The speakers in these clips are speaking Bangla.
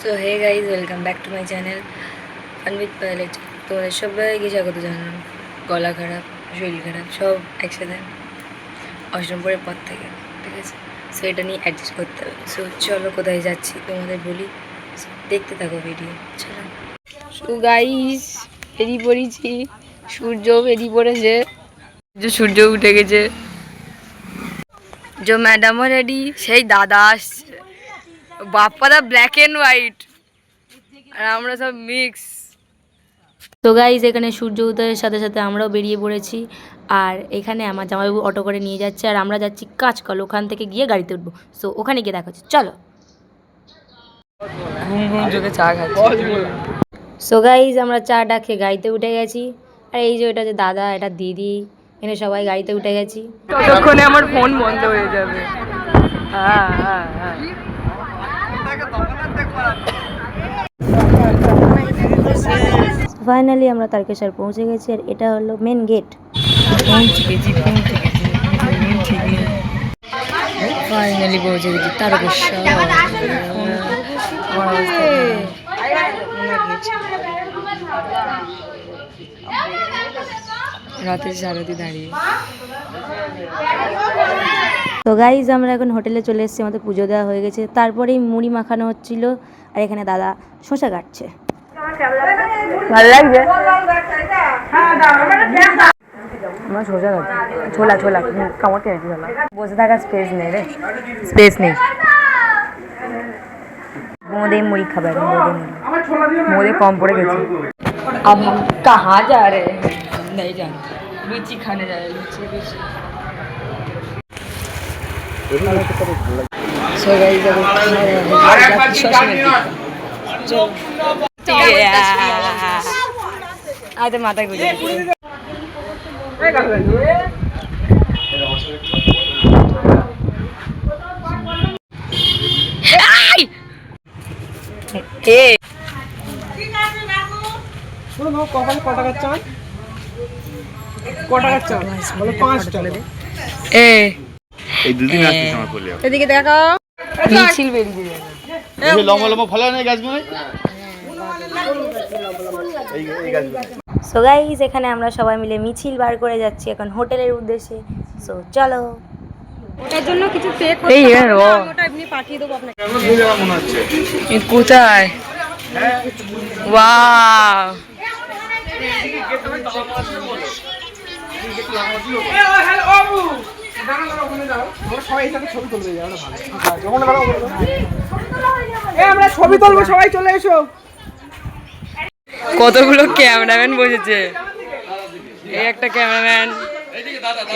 তো hey guys, welcome back to my channel fun with pilot. তো সবাইকে স্বাগত জানালাম। গলা খারাপ, শরীর খারাপ, সব একসাথে অষ্টমপুরের পর থেকে, ঠিক আছে? সো এটা নিয়ে অ্যাডজাস্ট করতে হবে। সো চলো, কোথায় যাচ্ছি তোমাদের বলি, দেখতে থাকো ভিডিও। চলো। সো গাইজ, বেরিয়ে পড়েছি। সূর্য বেরিয়ে পড়েছে, সূর্য উঠে গেছে। যে ম্যাডামও রেডি, সেই দাদা আসছে। বাপ্পাদা ব্ল্যাক অ্যান্ড হোয়াইট আর আমরা সব মিক্স। তো গাইজ, এখানে সূর্য উদয়ের সাথে সাথে আমরাও বেরিয়ে পড়েছি। আর এখানে আমার জামাইবাবু অটো করে নিয়ে যাচ্ছে, আর আমরা যাচ্ছি কাঁচকল। ওখান থেকে গিয়ে গাড়িতে উঠবো। সো ওখানে গিয়ে দেখা হচ্ছে, চলো। ঘুম ঘুম চোখে চা খাচ্ছি। সো গাইজ, আমরা চাটা খেয়ে গাড়িতে উঠে গেছি। আর এই যে এটা যে দাদা, এটা দিদি, এখানে সবাই গাড়িতে উঠে গেছি। ততক্ষণে আমার ফোন বন্ধ হয়ে যাবে। হ্যাঁ হ্যাঁ হ্যাঁ। ফাইনালি আমরা তারকেশ্বর পৌঁছে গেছি, আর এটা হলো মেন গেট। ফাইনালি পৌঁছে গেছি তারকেশ্বর। রাতের সারাতে দাঁড়িয়ে। তো গাইজ, আমরা এখন হোটেলে চলে এসেছি, আমাদের পুজো দেওয়া হয়ে গেছে। তারপরেই মুড়ি মাখানো হচ্ছিল, আর এখানে দাদা শসা কাটছে। ভালো লাগছে। আমার শসা কাটছে, ছোলা ছোলা কামড় খেয়েছি। ছোলা বসে থাকার স্পেস নেই রে, স্পেস নেই। মোদে মুড়ি খাবার, মোদে কম পড়ে গেছে। अब हम कहाँ जा रहे हैं नहीं जानते। लुची खाने जा रहे हैं, लुची लुची। सो गाइस, अब खा रहे हैं आते माता गुजर। এদিকে দেখো, মিছিল বেরিয়ে যাবে। লম্বা লম্বা ফল নেই গাছগুলো। সো গাইস, এখানে আমরা সবাই মিলে মিছিল বার করে যাচ্ছি এখন হোটেলের উদ্দেশ্যে। সো চলো। ওটার জন্য কিছু পে করতে হবে, ওটা এমনি পাঠিয়ে দেব আপনাকে। মনে হচ্ছে কোথায়? ওয়াও, আমরা ছবি তুলবো, সবাই চলে এসো। কতগুলো ক্যামেরাম্যান বসেছে। এই একটা ক্যামেরাম্যান,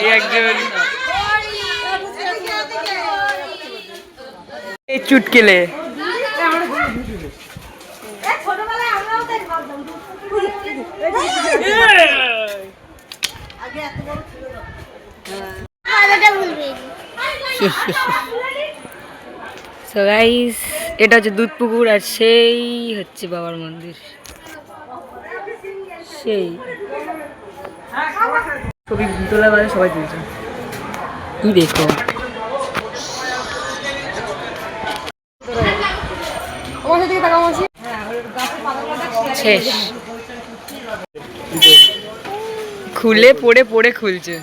এই একজন, এই চুটকেলে। সো গাইস, এটা হচ্ছে দুধপুকুর, আর সেই হচ্ছে বাবার মন্দির। সেই ছবি তোলা মানে সবাই তুলছে। কি দেখো, শেষ। খুলে পড়ে পড়ে খুলছে।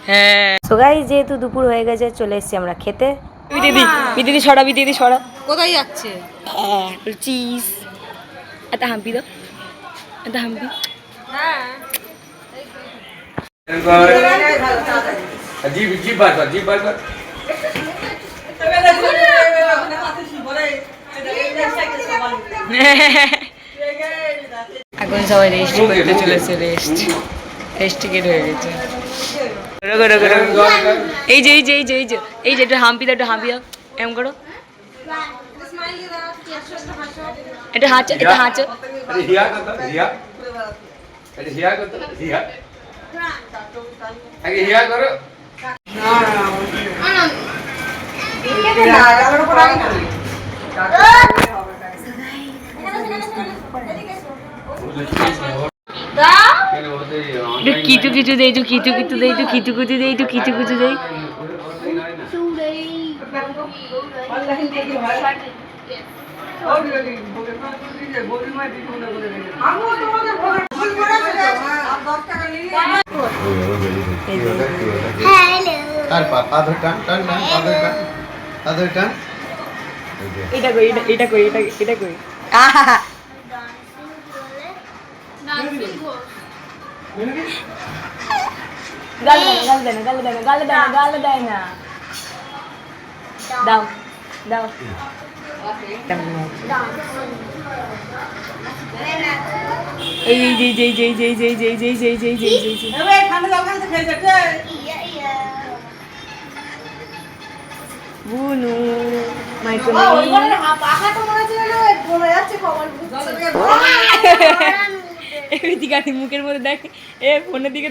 হ্যাঁ। সো গাইস, যেহেতু দুপুর হয়ে গেছে, চলে এসেছি আমরা খেতে। বিদিদি সরা, বিদিদি সরা। কোথায় যাচ্ছে? চিজ। এটা হাম্পি দাও, এটা হাম্পি। হ্যাঁ, জিপ জিপ বার কর, জিপ বার কর। এখন সবাই রেস্ট করতে চলেছে। রেস্ট টিকেট হয়ে গেছে। এই যে এই যে এই যে এই যে এই যে একটু হাম্পি দাও, একটু হাম্পি দাও, এম করো। এটা হাঁচো, এটা হাঁচো। কিছু কিছু দেই, তো কিছু কিছু দেই, তো কিছু কিছু দেই, তো কিছু কিছু দেই। এটা কই, এটা কই, এটা কই। গাল দেয় না। দাও দাও। এই বুনু গাড়ি মুখের মধ্যে দেখ, এ ফোনের দিকে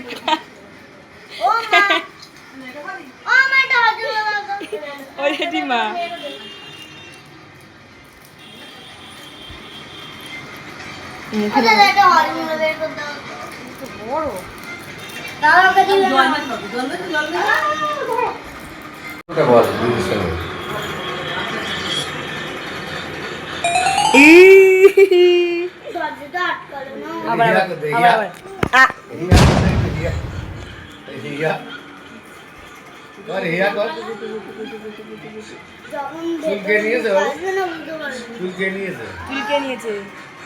মা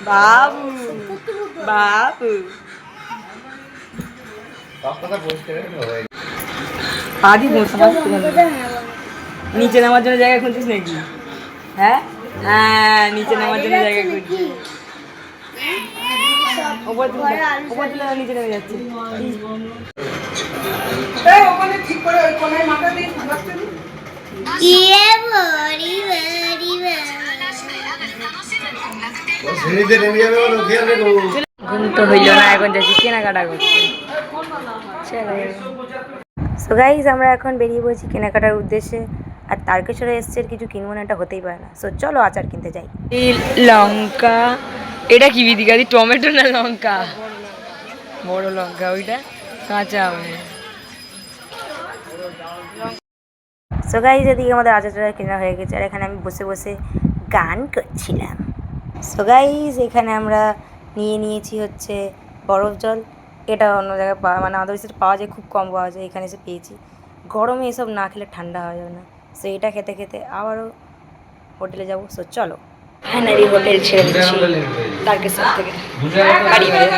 বাবু বাবু আদি নিচে নামার জন্য জায়গা খুঁজছিস নাকি? হ্যাঁ হ্যাঁ, নিচে নামার জন্য জায়গা খুঁজছিস। ওপর থেকে নিচে নেমে যাচ্ছে। ঘুম তো হইল না, এখন যাচ্ছি কেনাকাটা করতে। সো গাইজ, আমরা এখন বেরিয়ে পড়েছি কেনাকাটার উদ্দেশ্যে। আর তারকেশ্বরে এসছে, কিছু কিনবো না এটা হতেই পারে না। সো চলো আচার কিনতে যাই। লঙ্কা, এটা কি বিদিকাদি? টমেটো না লঙ্কা? বড় লঙ্কা, ওইটা কাঁচা হবে। সো গাইজ, এদিকে আমাদের আচারটা কেনা হয়ে গেছে, আর এখানে আমি বসে বসে গান করছিলাম। সো গাইজ, এখানে আমরা নিয়েছি হচ্ছে বরফ জল। এটা অন্য জায়গায় মানে আমাদের সাথে পাওয়া যায়, খুব কম পাওয়া যায়, এখানে এসে পেয়েছি। গরমে এসব না খেলে ঠান্ডা হয়ে যাবে না। সো এটা খেতে খেতে আবারও হোটেলে যাবো। সো চলো, ফাইনালি হোটেল ছেড়ে দিচ্ছি তারকেশ্বর থেকে গাড়ি মেরে।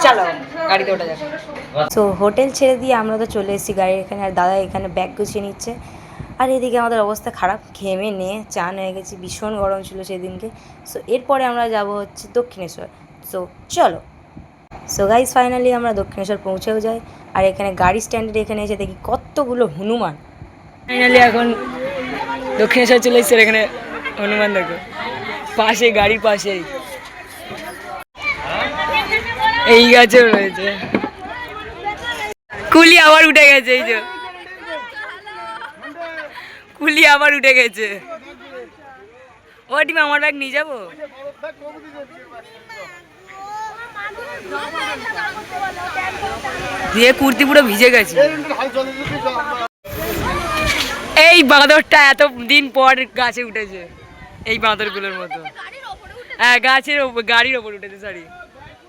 চলো গাড়িতে ওঠা যাবে। সো হোটেল ছেড়ে দিয়ে আমরা তো চলে এসেছি গাড়ির এখানে, আর দাদা এখানে ব্যাগ গুছিয়ে নিচ্ছে। আর এদিকে আমাদের অবস্থা খারাপ, ঘেমে নিয়ে চান হয়ে গেছি, ভীষণ গরম ছিল সেদিনকে। সো এরপরে আমরা যাব হচ্ছে দক্ষিণেশ্বর। সো চলো। সো গাইজ, ফাইনালি আমরা দক্ষিণেশ্বর পৌঁছেও যাই। আর এখানে গাড়ি স্ট্যান্ডের এখানে এসে দেখি কতগুলো হনুমান। ফাইনালি এখন দক্ষিণেশ্বর চলে এসেছে, এখানে হনুমান দেখো পাশে, গাড়ির পাশেই এই গাছেও রয়েছে। কুলি আবার উঠে গেছে, এই যে কুলি আবার উঠে গেছে। ও টিমা, আমার ব্যাগ নিয়ে যাবো? দিয়ে কুর্তি পুরো ভিজে গেছে। এই বাঁদরটা এতদিন পর গাছে উঠেছে, এই বাঁদরগুলোর মতো। হ্যাঁ, গাছের গাড়ির ওপর উঠেছে। সরি,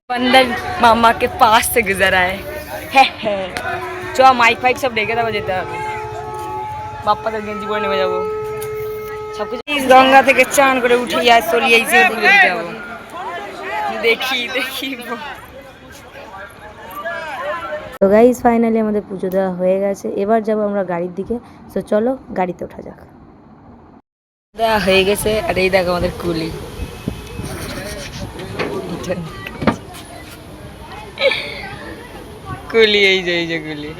বন্দর মামা কে পাশ से गुजर आए। হ্যাঁ হ্যাঁ, চ মাইক ফাইক সব ডেকে দেওয়া যেতে হবে। বাপ্পাদের গেঞ্জি পরে নেমে যাবো সবকিছু। গঙ্গা থেকে চান করে উঠে চলিয়ে এসে পুজো দিতে যাবো। দেখি তো গাইজ, ফাইনালি আমাদের পুজো দেওয়া হয়ে গেছে। এবার যাবো আমরা গাড়ির দিকে। সো চলো গাড়িতে ওঠা যাক। দেওয়া হয়ে গেছে, আর এই দেখো আমাদের কুলি। কুলি, এই যে কুলি।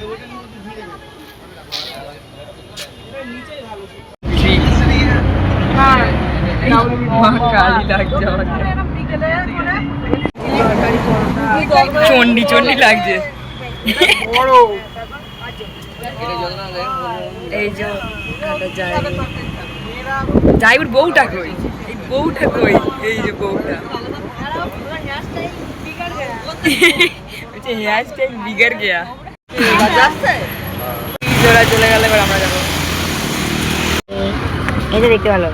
চন্ডি লাগছে। এই যে যাইবুর বউটা কই? এই বউটা কই? এই যে বউটা হেয়ার স্টাইল বিগাড় গিয়া। জোড়া চলে গেলে এবার আমরা যাবো। এই যে দেখতে ভালো।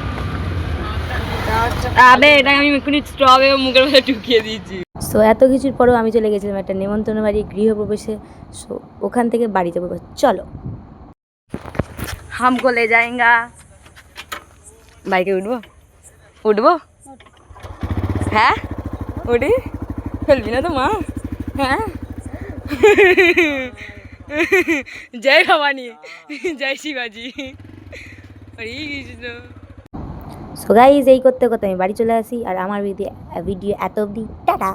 আবে এটা আমি এক্ষুনি স্ট্রবে মুখের মধ্যে ঢুকিয়ে দিয়েছি। সো এত কিছুর পরেও আমি চলে গেছিলাম একটা নেমন্তন্ন বাড়ি গৃহপ্রবেশে। সো ওখান থেকে বাড়ি যাবো। চলো হামকো লে যায়েঙ্গা। বাইকে উঠবো উঠবো হ্যাঁ উঠি ফেলবি না তো মা হ্যাঁ জয় ভবানী জয় শিবাজি হরে কৃষ্ণ। সো গাইস এই করতে করতে আমি বাড়ি চলে আসি আর আমার ভিডিও এত অবধি টাটা।